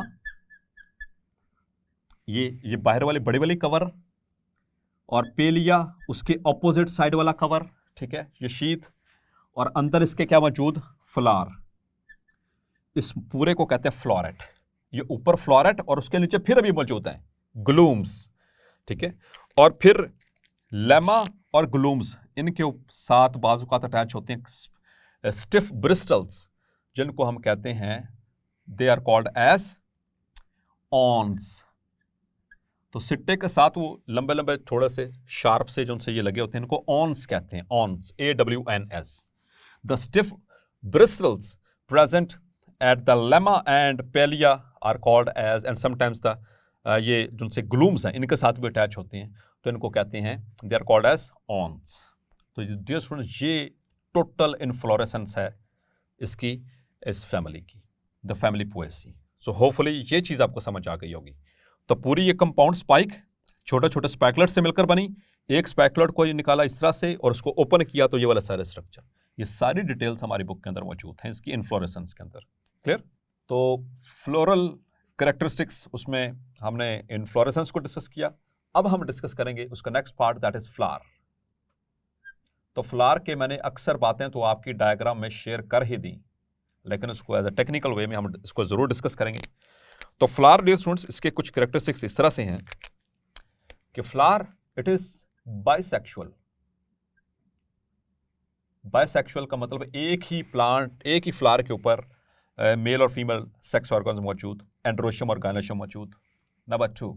ये बाहर वाली बड़ी वाली कवर, और पेलिया उसके ऑपोजिट साइड वाला कवर, ठीक है, ये शीथ, और अंदर इसके क्या मौजूद, फ्लावर। इस पूरे को कहते हैं फ्लोरेट। ये ऊपर फ्लोरेट और उसके नीचे फिर अभी मौजूद है ग्लूम्स, ठीक है। और फिर लेमा और ग्लूम्स, इनके साथ बाजुकात अटैच होते हैं स्टिफ ब्रिस्टल्स, जिनको हम कहते हैं दे आर कॉल्ड एज ऑन्स। तो सिट्टे के साथ वो लंबे लंबे थोड़े से शार्प से जो उनसे ये लगे होते हैं, इनको ऑन्स कहते हैं, awns, AWNS। The stiff bristles present at the lemma and palea are called as, and sometimes the ये जो उनसे ग्लूम्स हैं इनके साथ भी अटैच होते हैं, तो इनको कहते हैं दे आर कॉल्ड एज ऑन्स। तो डियर स्टूडेंट्स, ये टोटल इन्फ्लोरेसेंस है इसकी, इस फैमिली की, the family Poaceae. So hopefully ये चीज़ आपको समझ आ गई होगी। तो पूरी ये कंपाउंड स्पाइक छोटे छोटे स्पैकलेट से मिलकर बनी। एक स्पैकलेट को ये निकाला इस तरह से और उसको ओपन किया तो ये वाला सारा स्ट्रक्चर। ये सारी डिटेल्स हमारी बुक के अंदर मौजूद हैं इसकी इन्फ्लोरेसेंस के अंदर। क्लियर? तो फ्लोरल कैरेक्टरिस्टिक्स, उसमें हमने इन्फ्लोरेसेंस को डिस्कस किया। अब हम डिस्कस करेंगे उसका next part, that is flower. तो फ्लावर के मैंने अक्सर बातें तो आपकी डायग्राम में शेयर कर ही दी, लेकिन उसको एज अ टेक्निकल वे में हम इसको जरूर डिस्कस करेंगे। तो फ्लावर डियर स्टूडेंट्स, इसके कुछ कैरेक्टरिस्टिक्स इस तरह से हैं कि flower it is bisexual. Bisexual का मतलब एक ही प्लांट, एक ही फ्लावर के ऊपर मेल और फीमेल सेक्स ऑर्गन्स मौजूद, एंड्रोशियम और गायनोशियम मौजूद। Number 2,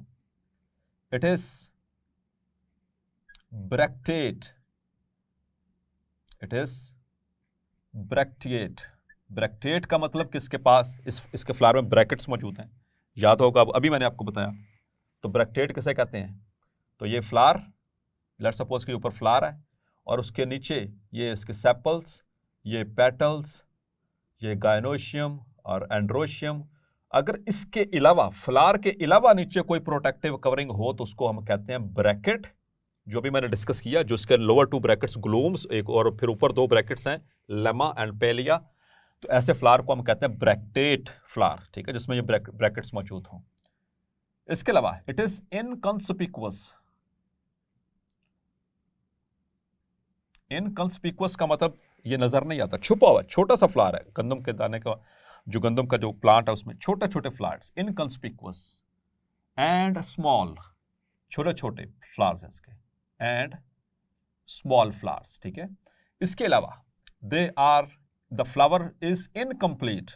it is bracteate. It is bracteate. Bracteate का मतलब कि इसके पास इसके फ्लावर में ब्रैकेट्स मौजूद हैं। याद होगा, अभी मैंने आपको बताया। तो ब्रैक्टेट किसे कहते हैं? तो ये फ्लावर, लेट्स सपोज के ऊपर फ्लावर है और उसके नीचे ये इसके सेपल्स, ये पेटल्स, ये गायनोशियम और एंड्रोशियम। अगर इसके अलावा, फ्लावर के अलावा नीचे कोई प्रोटेक्टिव कवरिंग हो तो उसको हम कहते हैं ब्रैकेट, जो भी मैंने डिस्कस किया, जो इसके लोअर 2 ब्रैकेट्स ग्लूम्स, एक और फिर ऊपर 2 ब्रैकेट्स हैं लेमा एंड पेलिया। तो ऐसे फ्लावर को हम कहते हैं ब्रैक्टेट फ्लावर, ठीक है, जिसमें ये ब्रैकेट्स मौजूद हों। इसके अलावा इट इज इनकॉन्स्पिकुअस। इनकॉन्स्पिकुअस का मतलब ये नजर नहीं आता, छुपा हुआ, छोटा सा फ्लावर है। गंदम के दाने का जो गंदम का जो प्लांट है उसमें छोटे छोटे फ्लावर्स, इनकॉन्स्पिकुअस एंड स्मॉल, छोटे छोटे फ्लावर्स हैं इसके, एंड स्मॉल फ्लावर्स, ठीक है। इसके अलावा they are, the flower is incomplete.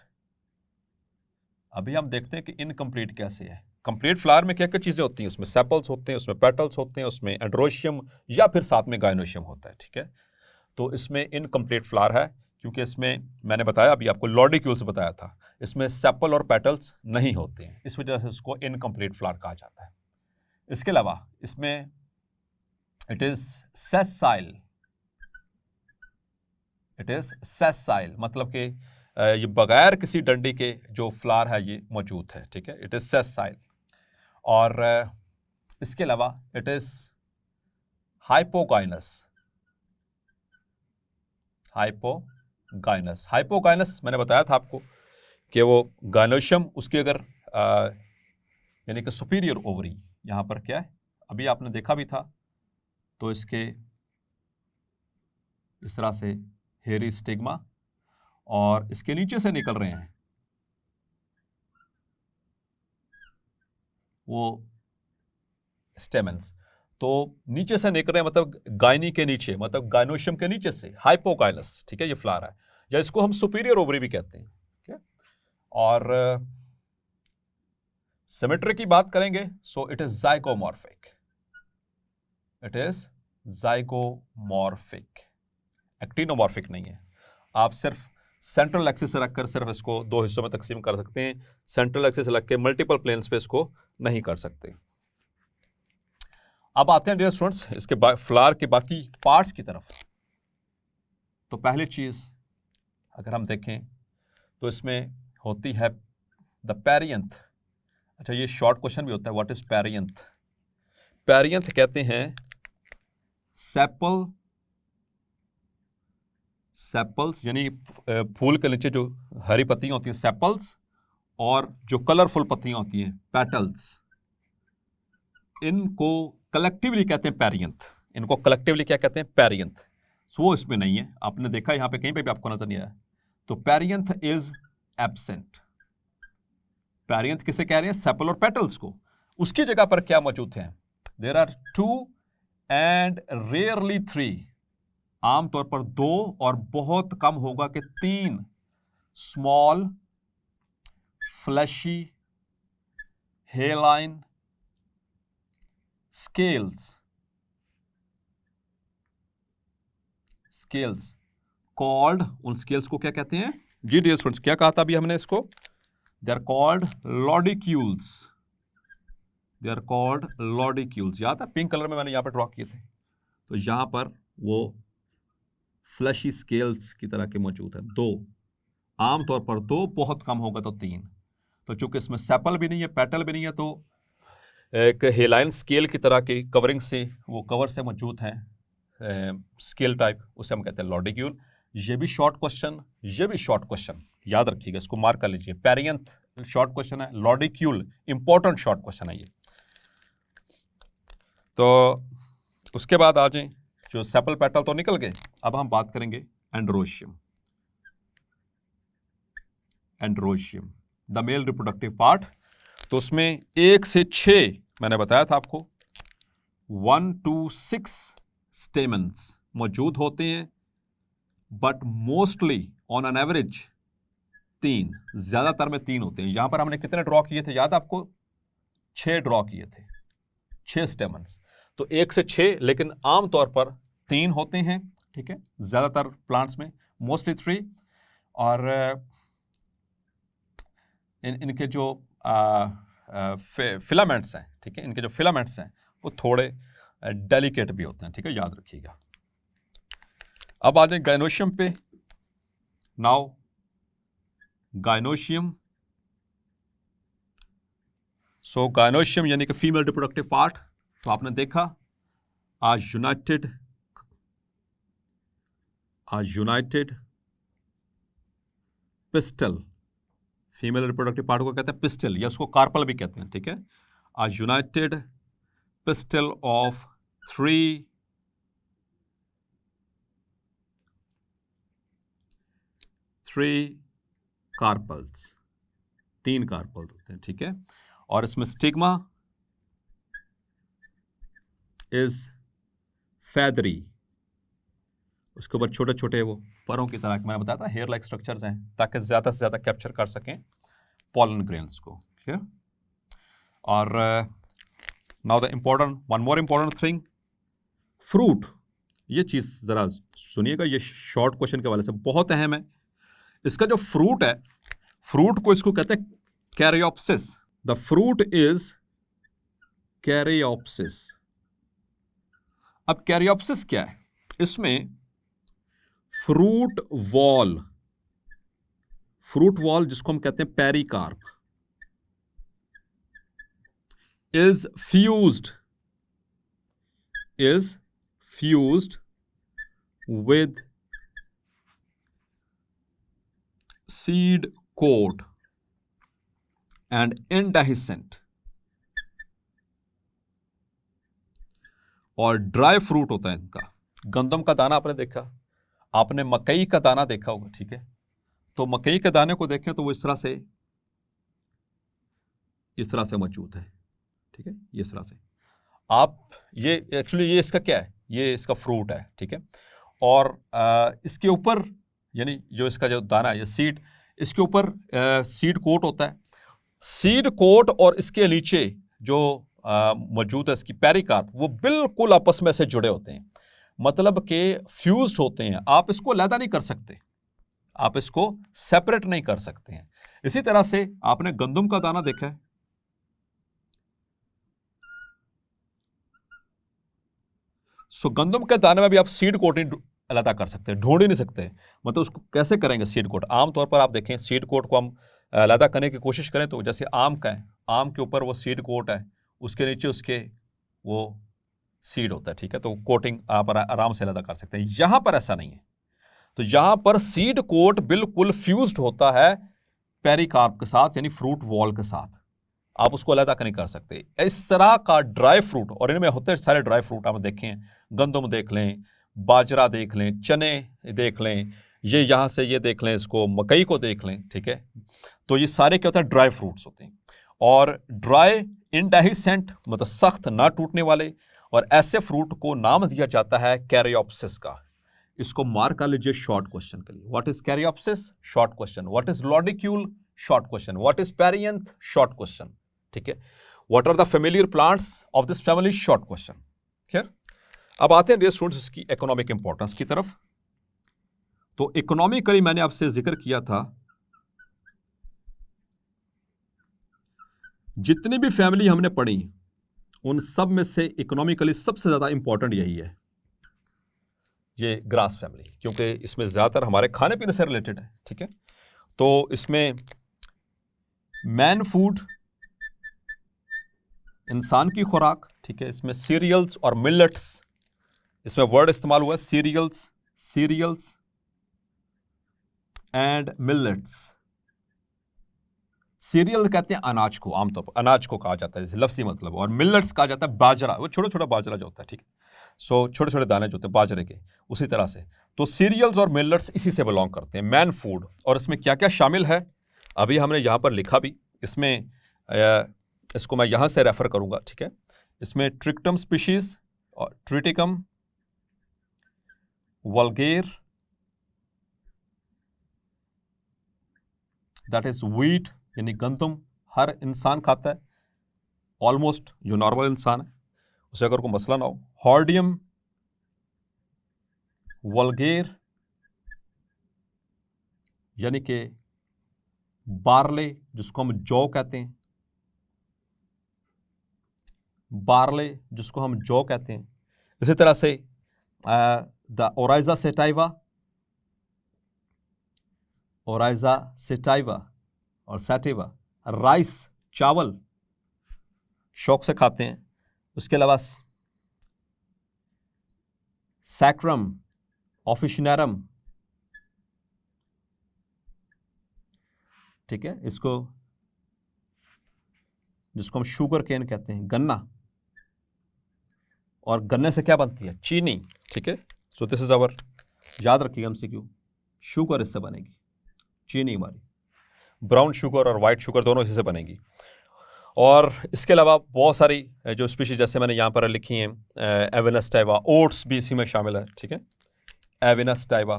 अभी हम देखते हैं कि इनकम्प्लीट कैसे है। कंप्लीट फ्लावर में क्या क्या चीजें होती हैं? उसमें सेपल्स होते हैं, उसमें पेटल्स होते हैं, उसमें एंड्रोशियम या फिर साथ में गायनोशियम होता है, ठीक है। तो इसमें इनकम्प्लीट फ्लावर है क्योंकि इसमें मैंने बताया, अभी आपको लॉर्डिक्यूल्स बताया था, इसमें सेपल और पेटल्स नहीं होते हैं, इस वजह से इसको इनकम्प्लीट फ्लावर कहा जाता है। इसके अलावा इसमें it is sessile. It is sessile मतलब कि ये बगैर किसी डंडी के जो फ्लावर है ये मौजूद है, ठीक है, इट इज सेसाइल। और इसके अलावा it is hypogynous. Hypogynous, hypogynous मैंने बताया था आपको कि वो गायनोशियम उसकी अगर यानी कि सुपीरियर ओवरी, यहां पर क्या है, अभी आपने देखा भी था, तो इसके इस तरह से हेरी स्टिग्मा और इसके नीचे से निकल रहे हैं वो स्टेमेंस। तो नीचे से निकल रहे हैं मतलब गायनी के नीचे, मतलब गायनोशियम के नीचे से, हाइपोगाइनस, ठीक है, ये फ्लावर है, या इसको हम सुपीरियर ओवरी भी कहते हैं, ठीक है। और सिमेट्री की बात करेंगे, so it is zygomorphic. It is zygomorphic, actinomorphic नहीं है। आप सिर्फ सेंट्रल एक्सिस से रखकर सिर्फ इसको 2 हिस्सों में तकसीम कर सकते हैं, सेंट्रल एक्सिस से रख के मल्टीपल प्लेन्स पे इसको नहीं कर सकते। अब आते हैं डियर स्टूडेंट्स इसके फ्लावर के बाकी पार्ट्स की तरफ। तो पहली चीज अगर हम देखें तो इसमें होती है द पेरियंथ। अच्छा, ये शॉर्ट क्वेश्चन भी होता है, व्हाट इज पेरियंथ? पेरियंथ कहते हैं सेपल सेपल्स यानी फूल के नीचे जो हरी पत्तियां होती हैं सेपल्स, और जो कलरफुल पत्तियां होती हैं पेटल्स, इनको कलेक्टिवली कहते हैं पेरियंथ। इनको कलेक्टिवली क्या कहते हैं? पेरियंथ। सो वो इसमें नहीं है, आपने देखा यहां पे कहीं पे भी आपको नजर नहीं आया, तो पेरियंथ इज एब्सेंट। पेरियंथ किसे कह रहे हैं? सेपल और पेटल्स को। उसकी जगह पर क्या मौजूद है? देयर आर 2 एंड रेयरली 3, आमतौर पर 2 और बहुत कम होगा कि 3 स्मॉल फ्लैशी हेलाइन स्केल्स कॉल्ड, उन स्केल्स को क्या कहते हैं जी डियर स्टूडेंट्स? क्या कहा था अभी हमने इसको? They are called lodicules. They are called lodicules. याद है पिंक कलर में मैंने यहां पर ड्रॉ किए थे, तो यहां पर वो फ्लैशी स्केल्स की तरह के मौजूद है। 2, आमतौर पर 2, बहुत कम होगा तो 3। तो चूंकि इसमें सेपल भी नहीं है, पेटल भी नहीं है, तो एक हेलाइन स्केल की तरह की कवरिंग से, वो कवर से मौजूद हैं स्केल टाइप, उसे हम कहते हैं लॉडिक्यूल। ये भी शॉर्ट क्वेश्चन, ये भी शॉर्ट क्वेश्चन, याद रखिएगा, इसको मार्क कर लीजिए। पेरियंथ शॉर्ट क्वेश्चन है, लॉडिक्यूल इंपॉर्टेंट शॉर्ट क्वेश्चन है ये। तो उसके बाद आ जाए, जो सेपल पेटल तो निकल गए, अब हम बात करेंगे androecium. Androecium the male reproductive part. तो उसमें 1 से 6 मैंने बताया था आपको, 1 to 6 स्टेमन्स मौजूद होते हैं, but mostly on an average 3, ज्यादातर में 3 होते हैं। यहां पर हमने कितने ड्रॉ किए थे याद आपको? 6 ड्रॉ किए थे, 6 स्टेमन्स। तो 1 से 6, लेकिन आमतौर पर 3 होते हैं, ठीक है, ज्यादातर प्लांट्स में मोस्टली 3। और इनके जो फिलामेंट्स हैं, ठीक है, इनके जो फिलामेंट्स हैं वो थोड़े डेलिकेट भी होते हैं, ठीक है, याद रखिएगा। अब आ जाए गाइनोशियम पे। नाउ गाइनोशियम, सो गाइनोशियम यानी कि फीमेल रिप्रोडक्टिव पार्ट। तो आपने देखा United pistol, female reproductive part को कहते हैं पिस्टल, या उसको कार्पल भी कहते हैं, ठीक है। United pistil of 3 carpels, 3 carpels होते हैं, ठीक है। और इसमें स्टिग्मा इज फैदरी, उसके ऊपर छोटे छोटे वो परों की तरह, मैंने बताया था हेयर लाइक स्ट्रक्चर्स हैं, ताकि ज्यादा से ज्यादा कैप्चर कर सकें पॉलन ग्रेन्स को, ठीक है। और now the important, one more important thing, fruit. ये चीज जरा सुनिएगा, ये शॉर्ट क्वेश्चन के वाले से बहुत अहम है। इसका जो फ्रूट है, फ्रूट को इसको कहते हैं caryopsis. The fruit is caryopsis. अब कैरियोप्सिस क्या है? इसमें फ्रूट वॉल जिसको हम कहते हैं pericarp, is fused with seed coat and indehiscent, और ड्राई फ्रूट होता है इनका। गंदम का दाना आपने देखा, आपने मकई का दाना देखा होगा, ठीक है। तो मकई के दाने को देखें तो वो इस तरह से मौजूद है, ठीक है, ये इस तरह से। आप ये एक्चुअली ये इसका क्या है? ये इसका फ्रूट है, ठीक है। और इसके ऊपर यानी जो इसका जो दाना है, ये सीड, इसके ऊपर सीड कोट होता है। सीड कोट और इसके नीचे जो मौजूद है इसकी पेरिकार्प, वो बिल्कुल आपस में से जुड़े होते हैं, मतलब कि फ्यूज्ड होते हैं। आप इसको अलग नहीं कर सकते, आप इसको सेपरेट नहीं कर सकते हैं। इसी तरह से आपने गंदम का दाना देखा है, सो गंदम के दाने में भी आप सीड कोट नहीं अलग कर सकते, ढूंढ ही नहीं सकते। मतलब उसको कैसे करेंगे सीड कोट? आमतौर पर आप देखें सीड कोट को हम अलग करने की कोशिश करें तो जैसे आम का है, आम के ऊपर वो सीड कोट है, उसके नीचे उसके वो सीड होता है, ठीक है, तो कोटिंग आप आराम से अलग कर सकते हैं। यहां पर ऐसा नहीं है। तो यहां पर सीड कोट बिल्कुल फ्यूज्ड होता है पेरिकार्प के साथ, यानी फ्रूट वॉल के साथ, आप उसको अलग नहीं कर सकते। इस तरह का ड्राई फ्रूट, और इनमें होते सारे ड्राई फ्रूट आप देखें, गंदम देख लें, बाजरा देख लें, चने देख लें, ये यहाँ से ये देख लें, इसको मकई को देख लें, ठीक है। तो ये सारे क्या होता है, ड्राई फ्रूट्स होते हैं। और ड्राई इंडेहिसेंट मतलब सख्त ना टूटने वाले, और ऐसे फ्रूट को नाम दिया जाता है कैरियोप्सिस का। इसको मार्क कर लीजिए शॉर्ट क्वेश्चन के लिए। What is caryopsis, short question. What is lodicule, short question. What is perianth, short question, ठीक है। What are the familiar plants of this family, short question. Clear. अब आते हैं डियर स्टूडेंट्स इसकी इकोनॉमिक इंपॉर्टेंस की तरफ। तो इकोनॉमिकली मैंने आपसे जिक्र किया था, जितनी भी फैमिली हमने पढ़ी उन सब में से इकोनॉमिकली सबसे ज्यादा इंपॉर्टेंट यही है, ये ग्रास फैमिली, क्योंकि इसमें ज्यादातर हमारे खाने पीने से रिलेटेड है, ठीक है। तो इसमें मैन फूड, इंसान की खुराक, ठीक है। इसमें सीरियल्स और मिलेट्स, इसमें वर्ड इस्तेमाल हुआ है cereals, cereals and millets. Cereal कहते हैं अनाज को, आमतौर पर अनाज को कहा जाता है, जैसे लफ्जी मतलब, और मिलेट्स कहा जाता है बाजरा, वो छोटा छोटा बाजरा जो होता है, ठीक है। सो छोटे छोटे दाने जो होते हैं बाजरे के, उसी तरह से। तो सीरियल्स और मिलेट्स इसी से बिलोंग करते हैं, मैन फूड। और इसमें क्या क्या शामिल है अभी हमने यहाँ पर लिखा भी, इसमें इसको मैं यहाँ से रेफर करूँगा, ठीक है। इसमें ट्रिक्टम स्पीशीज और ट्रिटिकम, वल्गेर, दैट इज व्हीट यानी गंदम, हर इंसान खाता है ऑलमोस्ट, जो नॉर्मल इंसान है उसे अगर कोई मसला ना हो। हॉर्डियम, वल्गेर यानी कि बार्ले जिसको हम जौ कहते हैं, बार्ले जिसको हम जौ कहते हैं। इसी तरह से the Oryza sativa, Oryza sativa और सैटिवा, राइस चावल शौक से खाते हैं। उसके अलावा सैक्रम, ऑफिशिनरम, ठीक है, इसको जिसको हम शुगर केन कहते हैं, गन्ना, और गन्ने से क्या बनती है, चीनी, ठीक है। सो दिस इज आवर, याद रखिएगा एमसीक्यू, शुगर इससे बनेगी, चीनी हमारी, ब्राउन शुगर और वाइट शुगर दोनों इसी से बनेगी। और इसके अलावा बहुत सारी जो स्पीशीज जैसे मैंने यहाँ पर लिखी हैं, एविनस टाइवा, ओट्स भी इसी में शामिल है, ठीक है। एविनस टाइवा,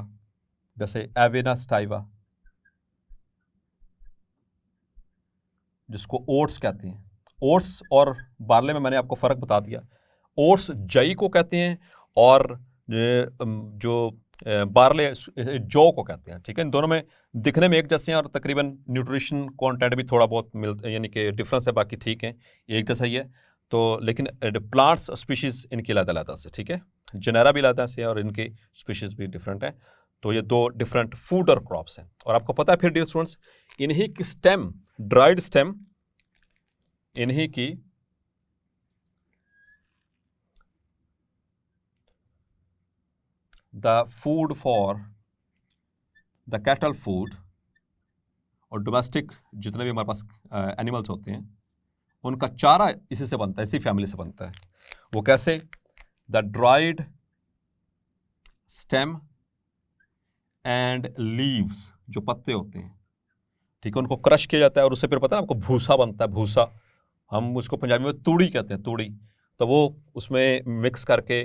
जैसे एविनस टाइवा जिसको ओट्स कहते हैं। ओट्स और बार्ले में मैंने आपको फ़र्क बता दिया। ओट्स जई को कहते हैं और जो बार्ले जौ को कहते हैं, ठीक है। इन दोनों में दिखने में एक जैसे हैं और तकरीबन न्यूट्रिशन कंटेंट भी थोड़ा बहुत यानी कि डिफरेंस है, बाकी ठीक है, एक जैसा ही है। तो लेकिन प्लांट्स स्पीशीज़ इनकी अलग-अलग से, ठीक है, जेनेरा भी अलग से है और इनकी स्पीशीज़ भी डिफरेंट है। तो ये दो डिफरेंट फूड और क्रॉप्स हैं। और आपको पता है फिर डियर स्टूडेंट्स, इन्हीं की स्टेम, ड्राइड स्टेम, इन्हीं की the food for the cattle food, और डोमेस्टिक जितने भी हमारे पास एनिमल्स होते हैं उनका चारा इसी से बनता है, इसी फैमिली से बनता है। वो कैसे, the dried stem and leaves, जो पत्ते होते हैं, ठीक है, उनको क्रश किया जाता है और उससे फिर पता है आपको भूसा बनता है, भूसा, हम उसको पंजाबी में तूड़ी कहते हैं, तूड़ी। तो वो उसमें मिक्स करके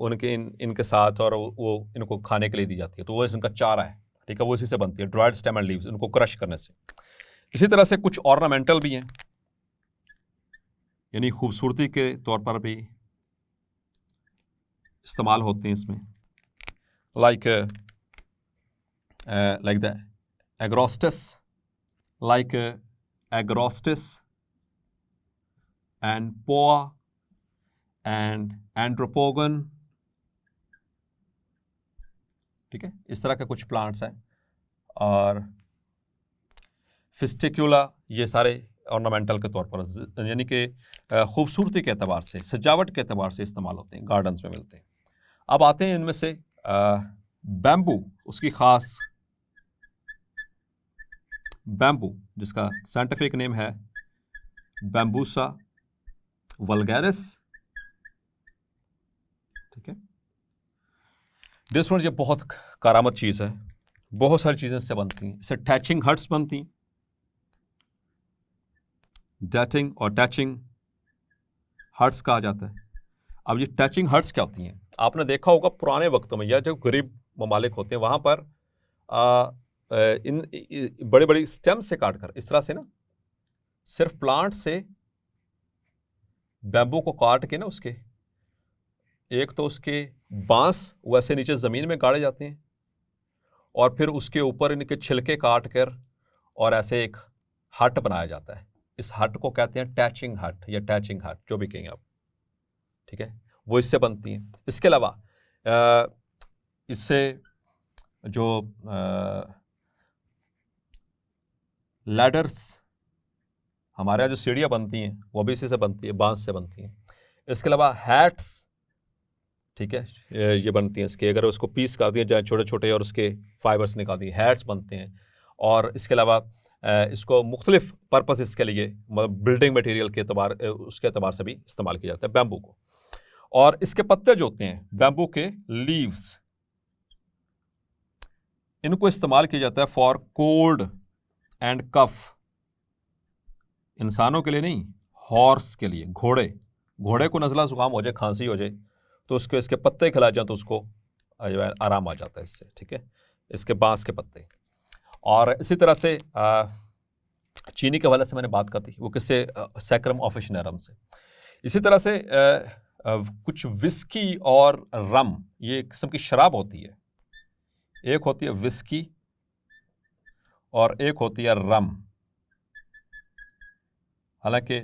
उनके इनके साथ और वो इनको खाने के लिए दी जाती है, तो वो इनका चारा है, ठीक है, वो इसी से बनती है, ड्राइड स्टेम एंड लीव्स, इनको क्रश करने से। इसी तरह से कुछ ऑर्नामेंटल भी हैं, यानी खूबसूरती के तौर पर भी इस्तेमाल होते हैं इसमें, लाइक द एग्रोस्टिस, लाइक एग्रोस्टिस एंड पोआ एंड एंड्रोपोगन, ठीक है, इस तरह के कुछ प्लांट्स हैं। और फिस्टिक्यूला, ये सारे ऑर्नामेंटल के तौर पर यानी कि खूबसूरती के अतबार से, सजावट के अतबार से इस्तेमाल होते हैं, गार्डन्स में मिलते हैं। अब आते हैं इनमें से बैम्बू उसकी ख़ास बैम्बू, जिसका साइंटिफिक नेम है बैम्बूसा वल्गैरिस, ठीक है। दिस वन ये बहुत कारामद चीज़ है, बहुत सारी चीज़ें इससे बनती हैं। इससे टैचिंग हट्स बनती हैं, डैटिंग और टैचिंग हट्स कहा जाता है। अब ये टैचिंग हट्स क्या होती हैं? आपने देखा होगा पुराने वक्तों में, या जो गरीब ममालिक होते हैं वहाँ पर इन बड़ी बड़ी स्टेम से काट कर इस तरह से ना, सिर्फ प्लांट से बैम्बू को काट के ना, उसके एक तो उसके बांस वैसे नीचे ज़मीन में गाड़े जाते हैं, और फिर उसके ऊपर इनके छिलके काट कर और ऐसे एक हट बनाया जाता है। इस हट को कहते हैं टैचिंग हट या टैचिंग हट, जो भी कहें आप, ठीक है। वो इससे बनती हैं। इसके अलावा इससे जो लैडर्स, हमारे यहाँ जो सीढ़ियाँ बनती हैं वो भी इसी से बनती है, बांस से बनती हैं। इसके अलावा हैट्स, ठीक है, ये बनती हैं इसके, अगर उसको पीस कर दिए जाए छोटे छोटे और उसके फाइबर्स निकाल दिए, हैट्स बनते हैं। और इसके अलावा इसको मुख्तलिफ पर्पस इसके लिए, मतलब बिल्डिंग मटेरियल के अतबार, उसके अतबार से भी इस्तेमाल किया जाता है बैम्बू को। और इसके पत्ते जो होते हैं, बैम्बू के लीव्स, इनको इस्तेमाल किया जाता है फॉर कोल्ड एंड कफ। इंसानों के लिए नहीं, हॉर्स के लिए, घोड़े को नज़ला ज़ुकाम हो जाए, खांसी हो जाए, तो उसके इसके पत्ते खिला जाए तो उसको आराम आ जाता है इससे, ठीक है, इसके बांस के पत्ते। और इसी तरह से चीनी के हवाले से मैंने बात कर दी, वो किससे, सैक्रम ऑफिशिनेरम से। इसी तरह से कुछ विस्की और रम, ये एक किस्म की शराब होती है। एक होती है विस्की और एक होती है रम। हालांकि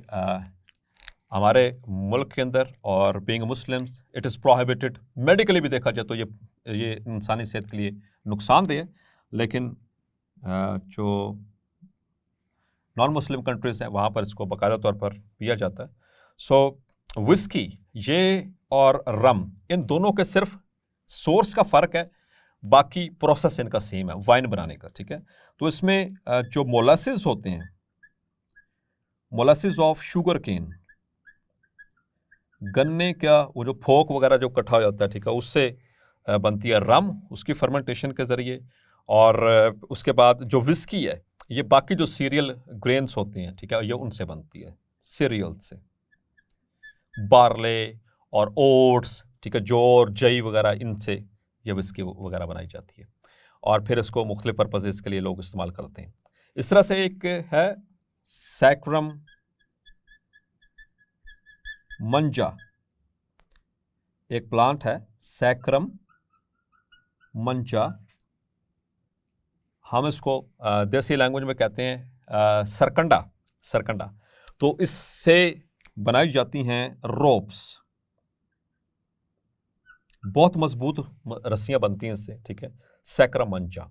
हमारे मुल्क के अंदर और being Muslims it is prohibited, medically भी देखा जाए तो ये इंसानी सेहत के लिए नुकसानदेह है, लेकिन जो नॉन मुस्लिम कंट्रीज़ हैं वहाँ पर इसको बाकायदा तौर पर पिया जाता है। सो विस्की ये और रम, इन दोनों के सिर्फ सोर्स का फ़र्क है, बाकी प्रोसेस इनका सेम है वाइन बनाने का, ठीक है। तो इसमें जो मोलासिस होते हैं, मोलासिस ऑफ शुगर केन, गन्ने का वो जो फोक वगैरह जो इकट्ठा हो जाता है, ठीक है, उससे बनती है रम, उसकी फर्मेंटेशन के ज़रिए। और उसके बाद जो विस्की है, ये बाकी जो सीरियल ग्रेन्स होते हैं, ठीक है, ये उनसे बनती है, सीरियल से, बार्ले और ओट्स, ठीक है, जोर जई वगैरह, इनसे ये विस्की वगैरह बनाई जाती है। और फिर इसको मुख्तलिफ पर्पज़ेस के लिए लोग इस्तेमाल करते हैं। इस तरह से एक है सैक्रम मंजा, एक प्लांट है सैक्रम मंजा, हम इसको देसी लैंग्वेज में कहते हैं सरकंडा। तो इससे बनाई जाती हैं रोप्स, बहुत मजबूत रस्सियां बनती हैं इससे, ठीक है, सैक्रम मंजा।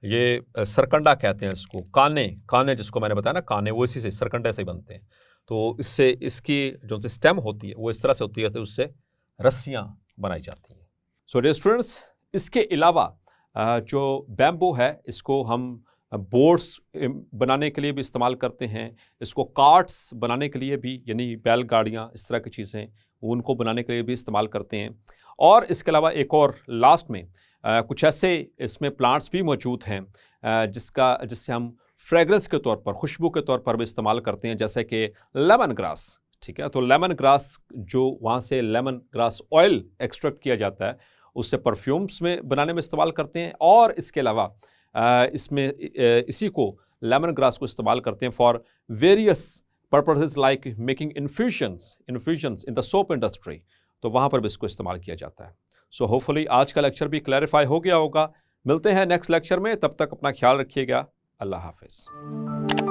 ये सरकंडा कहते हैं इसको, काने जिसको मैंने बताया ना, काने, वो इसी से, सरकंडे से बनते हैं। तो इससे इसकी जो स्टेम होती है वो इस तरह से होती है, उससे रस्सियां बनाई जाती हैं। सो डियर स्टूडेंट्स, इसके अलावा जो बैम्बू है, इसको हम बोर्ड्स बनाने के लिए भी इस्तेमाल करते हैं, इसको कार्ट्स बनाने के लिए भी, यानी बैलगाड़ियाँ, इस तरह की चीज़ें, उनको बनाने के लिए भी इस्तेमाल करते हैं। और इसके अलावा एक और लास्ट में कुछ ऐसे इसमें प्लांट्स भी मौजूद हैं जिससे हम फ्रेगरेंस के तौर पर, खुशबू के तौर पर भी इस्तेमाल करते हैं, जैसे कि लेमन ग्रास, ठीक है। तो लेमन ग्रास, जो वहाँ से लेमन ग्रास ऑयल एक्सट्रैक्ट किया जाता है, उससे परफ्यूम्स में बनाने में इस्तेमाल करते हैं। और इसके अलावा इसमें इसी को, लेमन ग्रास को इस्तेमाल करते हैं for various purposes like making infusions in the soap industry, तो वहाँ पर भी इसको इस्तेमाल किया जाता है। सो होपफुली आज का लेक्चर भी क्लैरिफाई हो गया होगा। मिलते हैं नेक्स्ट लेक्चर में, तब तक अपना ख्याल रखिएगा। अल्लाह हाफिज़।